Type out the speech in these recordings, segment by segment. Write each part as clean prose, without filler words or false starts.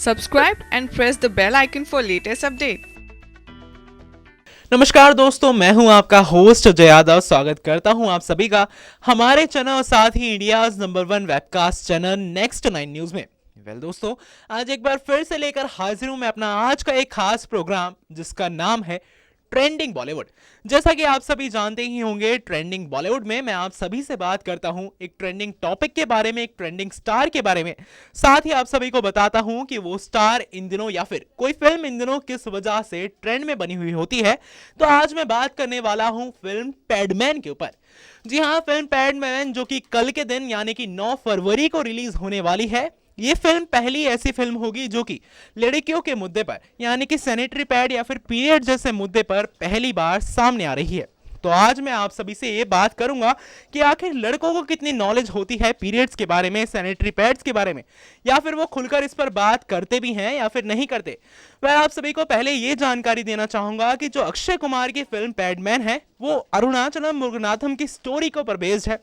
Subscribe and press the bell icon for latest update. नमस्कार दोस्तों, मैं हूं आपका होस्ट अजय यादव। स्वागत करता हूं आप सभी का हमारे चैनल और साथ ही India's number 1 webcast channel Next 9 News में। दोस्तों, आज एक बार फिर से लेकर हाजिर हूं मैं अपना आज का एक खास प्रोग्राम जिसका नाम है ट्रेंडिंग बॉलीवुड। जैसा कि आप सभी जानते ही होंगे, ट्रेंडिंग बॉलीवुड में मैं आप सभी से बात करता हूं एक ट्रेंडिंग टॉपिक के बारे में, एक ट्रेंडिंग स्टार के बारे में। साथ ही आप सभी को बताता हूं कि वो स्टार इन दिनों या फिर कोई फिल्म इन दिनों किस वजह से ट्रेंड में बनी हुई होती है। तो आज मैं बात करने वाला हूं फिल्म पैडमैन के ऊपर। जी हाँ, फिल्म पैडमैन जो कि कल के दिन यानी कि 9 फरवरी को रिलीज होने वाली है। ये फिल्म पहली ऐसी फिल्म होगी जो कि लड़कियों के मुद्दे पर यानी कि सैनिटरी पैड या फिर पीरियड जैसे मुद्दे पर पहली बार सामने आ रही है। तो आज मैं आप सभी से ये बात करूंगा कि आखिर लड़कों को कितनी नॉलेज होती है पीरियड्स के बारे में, सैनिटरी पैड्स के बारे में, या फिर वो खुलकर इस पर बात करते भी हैं या फिर नहीं करते। मैं आप सभी को पहले ये जानकारी देना चाहूंगा कि जो अक्षय कुमार की फिल्म पैडमैन है वो अरुणाचलम मुरुगनाथम की स्टोरी के ऊपर बेस्ड है।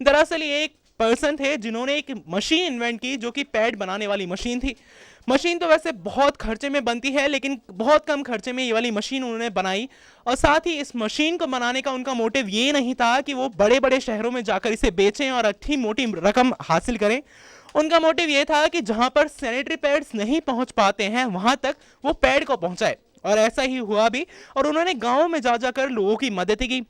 दरअसल ये एक पर्सन थे जिन्होंने एक मशीन इन्वेंट की जो कि पैड बनाने वाली मशीन थी। मशीन तो वैसे बहुत खर्चे में बनती है, लेकिन बहुत कम खर्चे में ये वाली मशीन उन्होंने बनाई। और साथ ही इस मशीन को बनाने का उनका मोटिव ये नहीं था कि वो बड़े बड़े शहरों में जाकर इसे बेचें और अच्छी मोटी रकम हासिल करें। उनका मोटिव ये था कि जहां पर सैनिटरी पैड्स नहीं पहुंच पाते हैं वहां तक वो पैड को पहुंचाए, और ऐसा ही हुआ भी। और उन्होंने गाँव में जा जाकर लोगों की मदद की।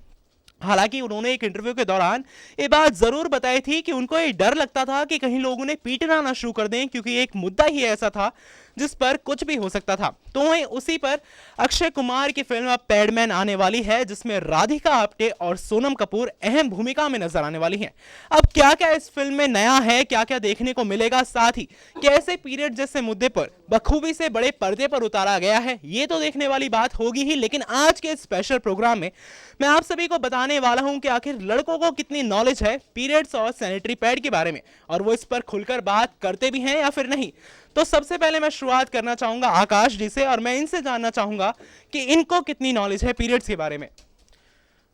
हालांकि उन्होंने एक इंटरव्यू के दौरान ये बात जरूर बताई थी कि उनको ये डर लगता था कि कहीं लोग उन्हें पीटना ना शुरू कर दें, क्योंकि एक मुद्दा ही ऐसा था जिस पर कुछ भी हो सकता था। तो वहीं उसी पर अक्षय कुमार की फिल्म अब पैडमैन आने वाली है, जिसमें राधिका आप्टे और सोनम कपूर अहम भूमिका में नजर आने वाली हैं। अब क्या क्या इस फिल्म में नया है, क्या क्या देखने को मिलेगा, साथ ही कैसे पीरियड जैसे मुद्दे पर बखूबी से बड़े पर्दे पर उतारा गया है, ये तो देखने वाली बात होगी ही। लेकिन आज के स्पेशल प्रोग्राम में मैं आप सभी को बताने वाला हूं कि आखिर लड़कों को कितनी नॉलेज है पीरियड्स और सैनिटरी पैड के बारे में, और वो इस पर खुलकर बात करते भी हैं या फिर नहीं। तो सबसे पहले मैं शुरुआत करना चाहूंगा आकाश जी से, और मैं इनसे जानना चाहूंगा कि इनको कितनी नॉलेज है पीरियड्स के बारे में।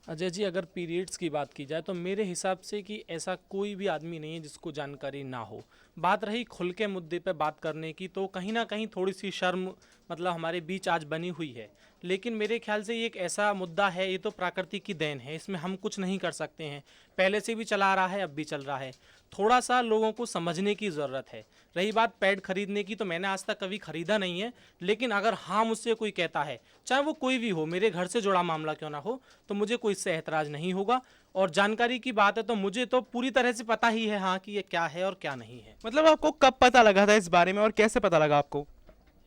अजय जी, अगर पीरियड्स की बात की जाए तो मेरे हिसाब से कि ऐसा कोई भी आदमी नहीं है जिसको जानकारी ना हो। बात रही खुल के मुद्दे पे बात करने की, तो कहीं ना कहीं थोड़ी सी शर्म मतलब हमारे बीच आज बनी हुई है। लेकिन मेरे ख्याल से ये एक ऐसा मुद्दा है, ये तो प्रकृति की देन है, इसमें हम कुछ नहीं कर सकते हैं। पहले से भी चला रहा है, अब भी चल रहा है। थोड़ा सा लोगों को समझने की ज़रूरत है। रही बात पैड खरीदने की, तो मैंने आज तक कभी खरीदा नहीं है, लेकिन अगर हाँ मुझसे कोई कहता है, चाहे वो कोई भी हो, मेरे घर से जुड़ा मामला क्यों ना हो, तो मुझे कोई इससे एतराज़ नहीं होगा। और जानकारी की बात है तो मुझे तो पूरी तरह से पता ही है हाँ कि ये क्या है और क्या नहीं है। मतलब आपको कब पता लगा था इस बारे में और कैसे पता लगा आपको?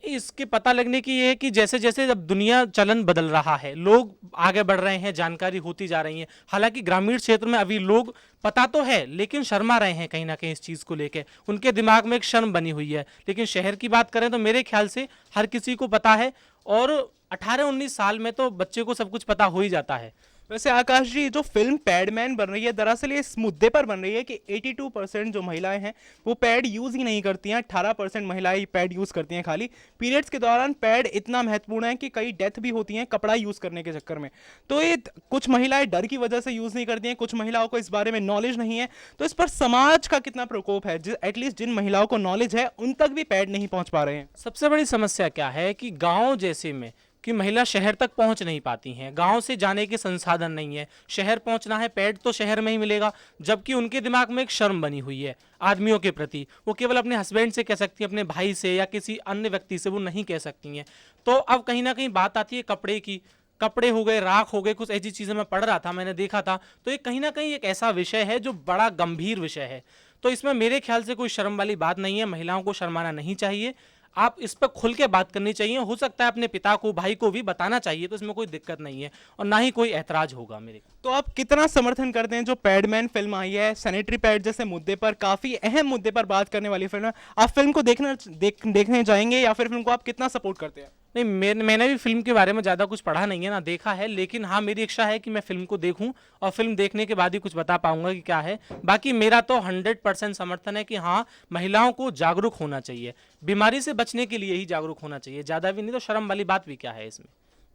इसके पता लगने की ये है कि जैसे जैसे अब दुनिया चलन बदल रहा है, लोग आगे बढ़ रहे हैं, जानकारी होती जा रही है। हालांकि ग्रामीण क्षेत्र में अभी लोग पता तो है लेकिन शर्मा रहे हैं कहीं ना कहीं इस चीज़ को लेके, उनके दिमाग में एक शर्म बनी हुई है। लेकिन शहर की बात करें तो मेरे ख्याल से हर किसी को पता है, और 18-19 साल में तो बच्चे को सब कुछ पता हो ही जाता है। वैसे आकाश जी, जो फिल्म पैडमैन बन रही है दरअसल ये इस मुद्दे पर बन रही है कि 82% जो महिलाएं हैं वो पैड यूज ही नहीं करती हैं। 18% महिलाएं पैड यूज करती हैं खाली। पीरियड्स के दौरान पैड इतना महत्वपूर्ण है कि कई डेथ भी होती हैं कपड़ा यूज करने के चक्कर में। तो ये कुछ महिलाएं डर की वजह से यूज नहीं करती हैं, कुछ महिलाओं को इस बारे में नॉलेज नहीं है। तो इस पर समाज का कितना प्रकोप है? एटलीस्ट जिन महिलाओं को नॉलेज है उन तक भी पैड नहीं पहुंच पा रहे हैं। सबसे बड़ी समस्या क्या है कि गांव जैसे में कि महिला शहर तक पहुंच नहीं पाती हैं, गांव से जाने के संसाधन नहीं है, शहर पहुंचना है, पैड तो शहर में ही मिलेगा। जबकि उनके दिमाग में एक शर्म बनी हुई है आदमियों के प्रति, वो केवल अपने हस्बैंड से कह सकती हैं, अपने भाई से या किसी अन्य व्यक्ति से वो नहीं कह सकती हैं। तो अब कहीं ना कहीं बात आती है कपड़े की, कपड़े हो गए, राख हो गए, कुछ ऐसी चीज़ें मैं पढ़ रहा था, मैंने देखा था। तो ये कहीं ना कहीं एक ऐसा विषय है जो बड़ा गंभीर विषय है। तो इसमें मेरे ख्याल से कोई शर्म वाली बात नहीं है, महिलाओं को शर्माना नहीं चाहिए। आप इस पर खुल के बात करनी चाहिए, हो सकता है अपने पिता को, भाई को भी बताना चाहिए, तो इसमें कोई दिक्कत नहीं है और ना ही कोई ऐतराज होगा मेरे। तो आप कितना समर्थन करते हैं जो पैडमैन फिल्म आई है, सैनिटरी पैड जैसे मुद्दे पर, काफी अहम मुद्दे पर बात करने वाली फिल्म है? आप फिल्म को देखने जाएंगे या फिर फिल्म को आप कितना सपोर्ट करते हैं? नहीं, मैंने भी फिल्म के बारे में ज़्यादा कुछ पढ़ा नहीं है ना देखा है, लेकिन हाँ मेरी इच्छा है कि मैं फिल्म को देखूं और फिल्म देखने के बाद ही कुछ बता पाऊंगा कि क्या है। बाकी मेरा तो 100% समर्थन है कि हाँ महिलाओं को जागरूक होना चाहिए, बीमारी से बचने के लिए ही जागरूक होना चाहिए, ज़्यादा भी नहीं। तो शर्म वाली बात भी क्या है इसमें?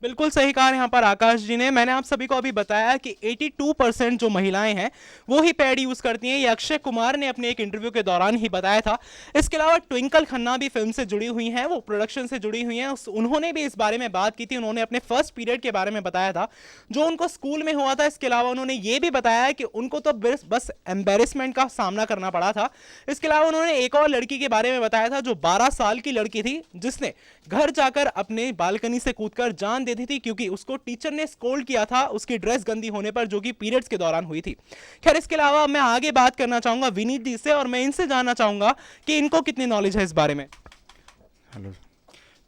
बिल्कुल सही कहा यहाँ पर आकाश जी ने। मैंने आप सभी को अभी बताया कि 82% जो महिलाएं हैं वो ही पैड यूज करती हैं। ये अक्षय कुमार ने अपने एक इंटरव्यू के दौरान ही बताया था। इसके अलावा ट्विंकल खन्ना भी फिल्म से जुड़ी हुई हैं, वो प्रोडक्शन से जुड़ी हुई हैं। उन्होंने भी इस बारे में बात की थी। उन्होंने अपने फर्स्ट पीरियड के बारे में बताया था जो उनको स्कूल में हुआ था। इसके अलावा उन्होंने ये भी बताया कि उनको तो बस एम्बेरसमेंट का सामना करना पड़ा था। इसके अलावा उन्होंने एक और लड़की के बारे में बताया था जो 12 साल की लड़की थी, जिसने घर जाकर अपने बालकनी से कूदकर जान दे दी थी क्योंकि उसको टीचर ने स्कोल्ड किया था उसकी ड्रेस गंदी होने पर, जो कि पीरियड्स के दौरान हुई थी। खैर, इसके अलावा मैं आगे बात करना चाहूंगा विनीत जी से और मैं इनसे जानना चाहूंगा कि इनको कितनी नॉलेज है इस बारे में। हेलो।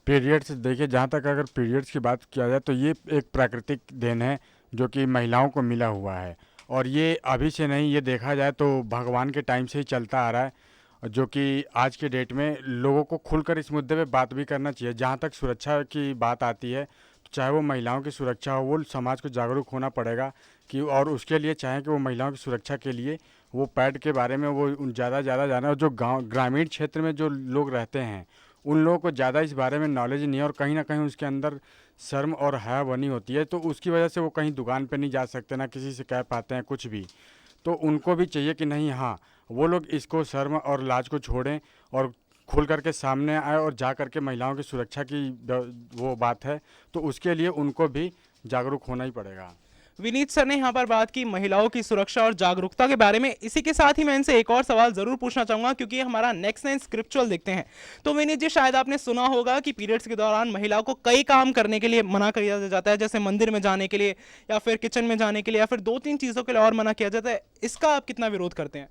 पीरियड्स देखिए, जहाँ तक अगर पीरियड्स की बात किया जाए तो ये एक प्राकृतिक देन है जो कि महिलाओं को मिला हुआ है, और ये अभी से नहीं, ये देखा जाए तो भगवान के टाइम से ही चलता आ रहा है, जो कि आज के डेट में लोगों को खुलकर इस मुद्दे पे बात भी करना चाहिए। जहाँ तक सुरक्षा की बात आती है तो चाहे वो महिलाओं की सुरक्षा हो, वो समाज को जागरूक होना पड़ेगा कि, और उसके लिए चाहें कि वो महिलाओं की सुरक्षा के लिए वो पैड के बारे में वो ज़्यादा जाना, और जो गाँव ग्रामीण क्षेत्र में जो लोग रहते हैं उन लोगों को ज़्यादा इस बारे में नॉलेज नहीं है, और कहीं ना कहीं उसके अंदर शर्म और हया बनी होती है, तो उसकी वजह से वो कहीं दुकान पे नहीं जा सकते, ना किसी से कह पाते हैं कुछ भी। तो उनको भी चाहिए कि नहीं, हाँ, वो लोग इसको शर्म और लाज को छोड़ें और खुल करके सामने आए और जा करके महिलाओं की सुरक्षा की वो बात है, तो उसके लिए उनको भी जागरूक होना ही पड़ेगा। विनीत सर ने यहाँ पर बात की महिलाओं की सुरक्षा और जागरूकता के बारे में। इसी के साथ ही मैं इनसे एक और सवाल जरूर पूछना चाहूंगा क्योंकि हमारा नेक्स्ट लाइन स्क्रिप्चुअल देखते हैं। तो विनीत जी, शायद आपने सुना होगा कि पीरियड्स के दौरान महिलाओं को कई काम करने के लिए मना किया जाता है, जैसे मंदिर में जाने के लिए या फिर किचन में जाने के लिए या फिर 2-3 चीज़ों के लिए और मना किया जाता है। इसका आप कितना विरोध करते हैं?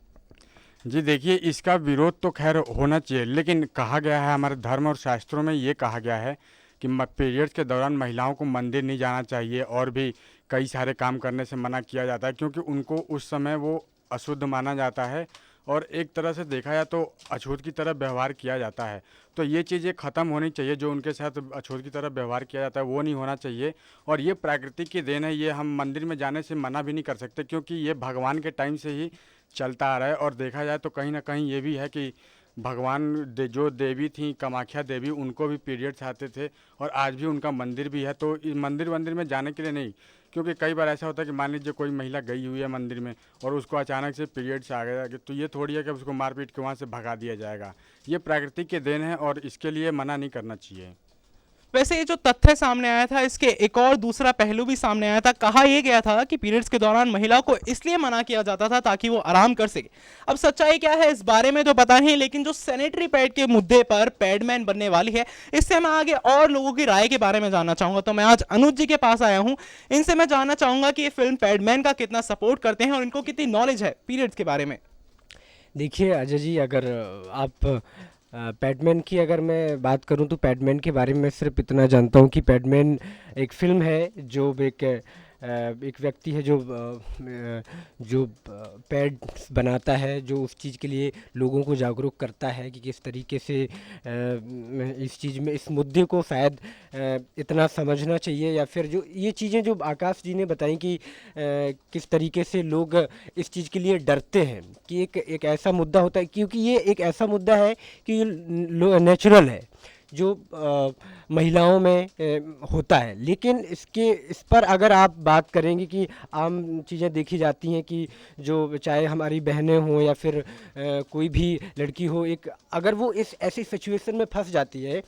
जी देखिए, इसका विरोध तो खैर होना चाहिए, लेकिन कहा गया है हमारे धर्म और शास्त्रों में, ये कहा गया है कि पीरियड्स के दौरान महिलाओं को मंदिर नहीं जाना चाहिए, और भी कई सारे काम करने से मना किया जाता है क्योंकि उनको उस समय वो अशुद्ध माना जाता है, और एक तरह से देखा जाए तो अछूत की तरह व्यवहार किया जाता है। तो ये चीज़ें ख़त्म होनी चाहिए, जो उनके साथ अछूत की तरह व्यवहार किया जाता है वो नहीं होना चाहिए। और ये प्रकृति की देन है, ये हम मंदिर में जाने से मना भी नहीं कर सकते क्योंकि ये भगवान के टाइम से ही चलता आ रहा है। और देखा जाए तो कहीं ना कहीं ये भी है कि भगवान जो देवी थी कामाख्या देवी, उनको भी पीरियड्स आते थे, और आज भी उनका मंदिर भी है। तो इस मंदिर में जाने के लिए नहीं, क्योंकि कई बार ऐसा होता है कि मान लीजिए कोई महिला गई हुई है मंदिर में और उसको अचानक से पीरियड्स आ गया, तो ये थोड़ी है कि उसको मारपीट के वहाँ से भगा दिया जाएगा। ये प्राकृतिक के देन है और इसके लिए मना नहीं करना चाहिए। वैसे ये जो तथ्य सामने आया था, इसके एक और दूसरा पहलू भी सामने आया था। कहा यह गया था कि पीरियड्स के दौरान महिलाओं को इसलिए मना किया जाता था ताकि वो आराम कर सके। अब सच्चाई क्या है इस बारे में तो पता नहीं, लेकिन जो सैनिटरी पैड के मुद्दे पर पैडमैन बनने वाली है, इससे मैं आगे और लोगों की राय के बारे में जानना चाहूंगा। तो मैं आज अनुज जी के पास आया हूं, इनसे मैं जानना चाहूंगा कि ये फिल्म पैडमैन का कितना सपोर्ट करते हैं और इनको कितनी नॉलेज है पीरियड्स के बारे में। देखिए अजय जी, अगर आप पैडमैन की अगर मैं बात करूं तो पैडमैन के बारे में मैं सिर्फ इतना जानता हूं कि पैडमैन एक फ़िल्म है जो एक व्यक्ति है जो पैड्स बनाता है, जो उस चीज़ के लिए लोगों को जागरूक करता है कि किस तरीके से इस चीज़ में इस मुद्दे को शायद इतना समझना चाहिए, या फिर जो ये चीज़ें जो आकाश जी ने बताई कि किस तरीके से लोग इस चीज़ के लिए डरते हैं कि एक ऐसा मुद्दा होता है, क्योंकि ये एक ऐसा मुद्दा है कि नेचुरल है जो महिलाओं में होता है। लेकिन इस पर अगर आप बात करेंगे कि आम चीज़ें देखी जाती हैं कि जो चाहे हमारी बहनें हों या फिर कोई भी लड़की हो, अगर वो इस ऐसी सिचुएशन में फंस जाती है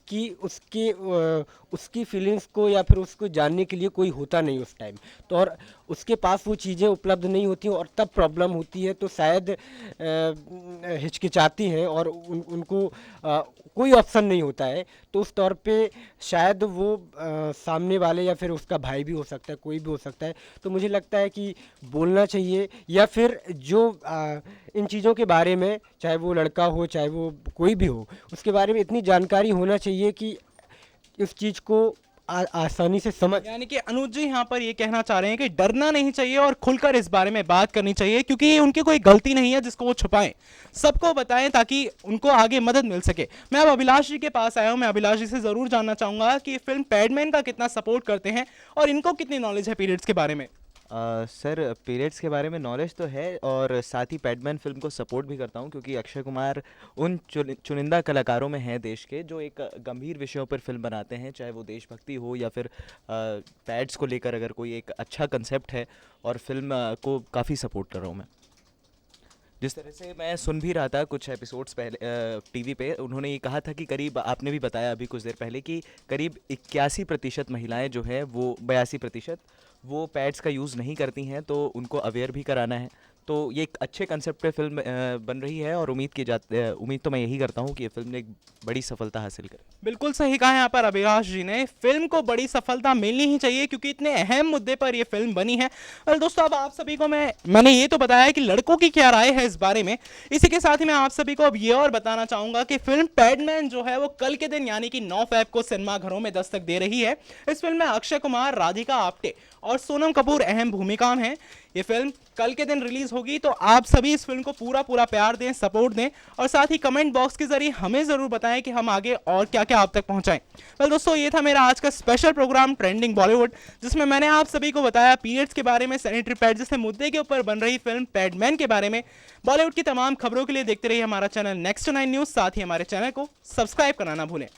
कि उसकी फीलिंग्स को या फिर उसको जानने के लिए कोई होता नहीं उस टाइम, तो और उसके पास वो चीज़ें उपलब्ध नहीं होती और तब प्रॉब्लम होती है, तो शायद हिचकिचाती हैं और उनको कोई ऑप्शन नहीं होता है। तो उस तौर पे शायद वो सामने वाले या फिर उसका भाई भी हो सकता है, कोई भी हो सकता है, तो मुझे लगता है कि बोलना चाहिए, या फिर जो इन चीज़ों के बारे में, चाहे वो लड़का हो चाहे वो कोई भी हो, उसके बारे में इतनी जानकारी होना चाहिए कि इस चीज़ को आसानी से समझ। यानी कि अनुज जी यहाँ पर ये कहना चाह रहे हैं कि डरना नहीं चाहिए और खुलकर इस बारे में बात करनी चाहिए, क्योंकि ये उनकी कोई गलती नहीं है जिसको वो छुपाएं, सबको बताएं ताकि उनको आगे मदद मिल सके। मैं अब अभिलाष जी के पास आया हूँ, मैं अभिलाष जी से जरूर जानना चाहूंगा कि फिल्म पैडमैन का कितना सपोर्ट करते हैं और इनको कितनी नॉलेज है पीरियड्स के बारे में। सर पीरियड्स के बारे में नॉलेज तो है और साथ ही पैडमैन फिल्म को सपोर्ट भी करता हूँ क्योंकि अक्षय कुमार उन चुनिंदा कलाकारों में हैं देश के जो एक गंभीर विषयों पर फिल्म बनाते हैं, चाहे वो देशभक्ति हो या फिर पैड्स को लेकर अगर कोई एक अच्छा कंसेप्ट है, और फिल्म को काफ़ी सपोर्ट कर रहा हूँ मैं। जिस तरह से मैं सुन भी रहा था कुछ एपिसोड्स पहले टीवी पे, उन्होंने ये कहा था कि करीब, आपने भी बताया अभी कुछ देर पहले, कि करीब 81% महिलाएं जो है वो 82% वो पैड्स का यूज़ नहीं करती हैं, तो उनको अवेयर भी कराना है। तो ये एक अच्छे कंसेप्ट पे फिल्म बन रही है और उम्मीद तो मैं यही करता हूँ कि ये फिल्म एक बड़ी सफलता हासिल करे। बिल्कुल सही कहा यहाँ पर अभिलाष जी ने, फिल्म को बड़ी सफलता मिलनी ही चाहिए क्योंकि इतने अहम मुद्दे पर ये फिल्म बनी है। और दोस्तों अब आप सभी को मैंने ये तो बताया कि लड़कों की क्या राय है इस बारे में, इसी के साथ ही मैं आप सभी को अब ये और बताना चाहूंगा कि फिल्म पैडमैन जो है वो कल के दिन यानी कि 9 फेब को सिनेमाघरों में दस्तक दे रही है। इस फिल्म में अक्षय कुमार, राधिका आप्टे और सोनम कपूर अहम भूमिका में हैं। ये फिल्म कल के दिन रिलीज होगी, तो आप सभी इस फिल्म को पूरा प्यार दें, सपोर्ट दें और साथ ही कमेंट बॉक्स के जरिए हमें जरूर बताएं कि हम आगे और क्या क्या आप तक पहुंचाएं। वेल दोस्तों, ये था मेरा आज का स्पेशल प्रोग्राम ट्रेंडिंग बॉलीवुड, जिसमें मैंने आप सभी को बताया पीरियड्स के बारे में, सैनिटरी पैड जैसे मुद्दे के ऊपर बन रही फिल्म पैडमैन के बारे में। बॉलीवुड की तमाम खबरों के लिए देखते रहिए हमारा चैनल नेक्स्ट 9 न्यूज, साथ ही हमारे चैनल को सब्सक्राइब करना ना भूलें।